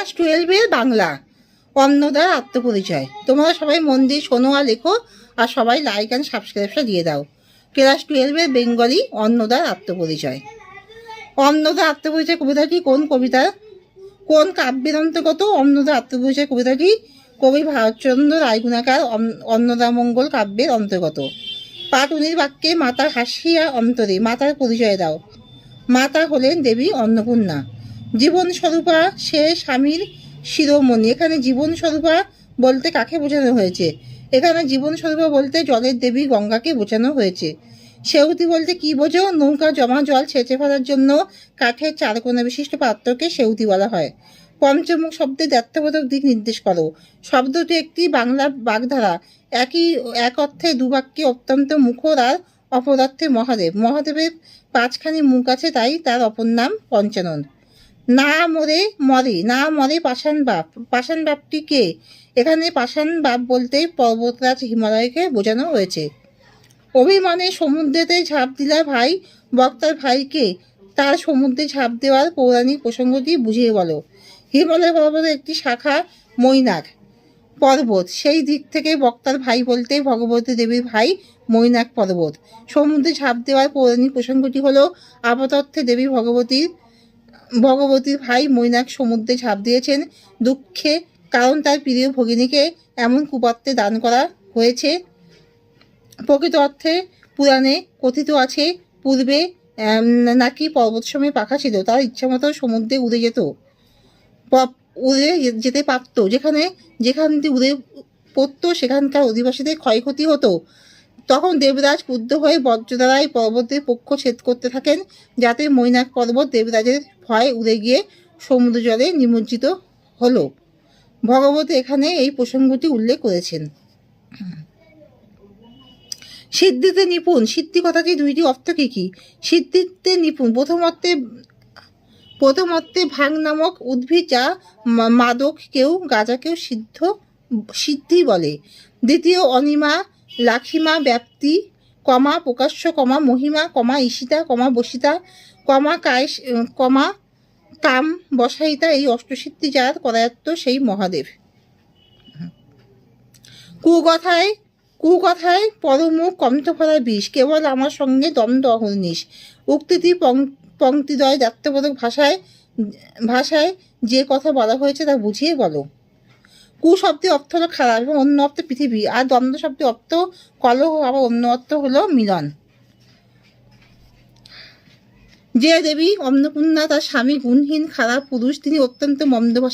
Class 12-এর Bangla অন্নদার আত্মপরিচয়। তোমরা সবাই মন দিয়ে শোনো আর লেখো, আর সবাই লাইক অ্যান্ড সাবস্ক্রাইবটা দিয়ে দাও। Class 12-এর Bengali অন্নদার আত্মপরিচয়। অন্নদার আত্মপরিচয় কবিতাটি কোন কবিতার, কোন কাব্যের অন্তর্গত? অন্নদার আত্মপরিচয় কবিতাটি কবি ভারতচন্দ্র রায়গুণাকার অন্নদামঙ্গল কাব্যের অন্তর্গত। পাটুনির বাক্যে মাতার হাসিয়া অন্তরে মাতার পরিচয় দাও। মাতা হলেন দেবী অন্নপূর্ণা। জীবনস্বরূপা সে স্বামীর শিরোমণি। এখানে জীবনস্বরূপা বলতে কাকে বোঝানো হয়েছে? এখানে জীবনস্বরূপা বলতে জলের দেবী গঙ্গাকে বোঝানো হয়েছে। সেউতি বলতে কি বোঝো? নৌকা জমা জল ছেঁচে ফেলার জন্য কাঠের চারকোনা বিশিষ্ট পাত্রকে সেউতি বলা হয়। পঞ্চমুখ শব্দের দ্ব্যর্থবোধক দিক নির্দেশ করো। শব্দটি একটি বাংলা বাগধারা। এক অর্থে দুবাক্যে অত্যন্ত মুখর আর অপর অর্থে মহাদেব। মহাদেবের 5খানি মুখ আছে, তাই তার অপর নাম পঞ্চানন। না মরে মরে, না মরে পাষাণ বাপ। পাষাণ বাপটি কে? এখানে পাষাণ বাপ বলতে পর্বতরাজ হিমালয়কে বোঝানো হয়েছে। অভিমানে সমুদ্রেতে ঝাঁপ দিলা ভাই, বক্তার ভাইকে তার সমুদ্রে ঝাঁপ দেওয়ার পৌরাণিক প্রসঙ্গটি বুঝিয়ে বলো। হিমালয় পর্বতের একটি শাখা মৈনাক পর্বত, সেই দিক থেকে বক্তার ভাই বলতে ভগবতী দেবীর ভাই মৈনাক পর্বত। সমুদ্রে ঝাঁপ দেওয়ার পৌরাণিক প্রসঙ্গটি হলো আপাতর্থে দেবী ভগবতীর ভাই মৈনাক সমুদ্রে ঝাঁপ দিয়েছেন দুঃখে, কারণ তার প্রিয় ভগিনীকে এমন কুপাত্রে দান করা হয়েছে। প্রকৃত অর্থে পুরাণে কথিত আছে পূর্বে নাকি পর্বতসময় পাখা ছিল, তার ইচ্ছামতো সমুদ্রে উড়ে যেতে পারত। যেখান দিয়ে উড়ে পড়তো সেখানকার অধিবাসীদের ক্ষয়ক্ষতি হতো। তখন দেবরাজ ক্রুদ্ধ হয়ে বজ্রদ্বারায় পর্বতের পক্ষ ছেদ করতে থাকেন, যাতে মৈনাক পর্বত দেবরাজের ভয়ে উড়ে গিয়ে সমুদ্র জলে নিমজ্জিত হলো। ভগবতী এখানে এই প্রসঙ্গটি উল্লেখ করেছেন। সিদ্ধিতে নিপুণ। সিদ্ধি কথাটি দুইটি অর্থ কি কি? সিদ্ধিতে নিপুণ প্রথম অর্থে ভাং নামক উদ্ভিদ, যা মাদককেও গাঁজাকেও সিদ্ধি বলে। দ্বিতীয় অনিমা লাখিমা ব্যাপ্তি, কমা প্রকাশ্য, কমা মহিমা, কমা ঈশিতা, কমা বসিতা, কমা কায়, কমা কাম বসাইতা, এই অষ্টসিদ্ধি যার করায়ত্ত সেই মহাদেব। কুকথায় পরমুখ কণ্ঠফলা বিষ, কেবল আমার সঙ্গে দ্বন্দ্ব অহর্নিশ। উক্তিটি পঙ্ক্তিদ্বয় দ্ব্যর্থবোধক ভাষায় যে কথা বলা হয়েছে তা বুঝিয়ে বলো। কু শব্দের অর্থ হলো খারাপ এবং অন্য অর্থ পৃথিবী, আর দ্বন্দ্ব শব্দের অর্থ কলহ, আবার অন্য অর্থ হলো মিলন। যে দেবী অন্নপূর্ণা তার স্বামী গুণহীন খারাপ পুরুষ, তিনি অত্যন্ত মন্দ ভাষা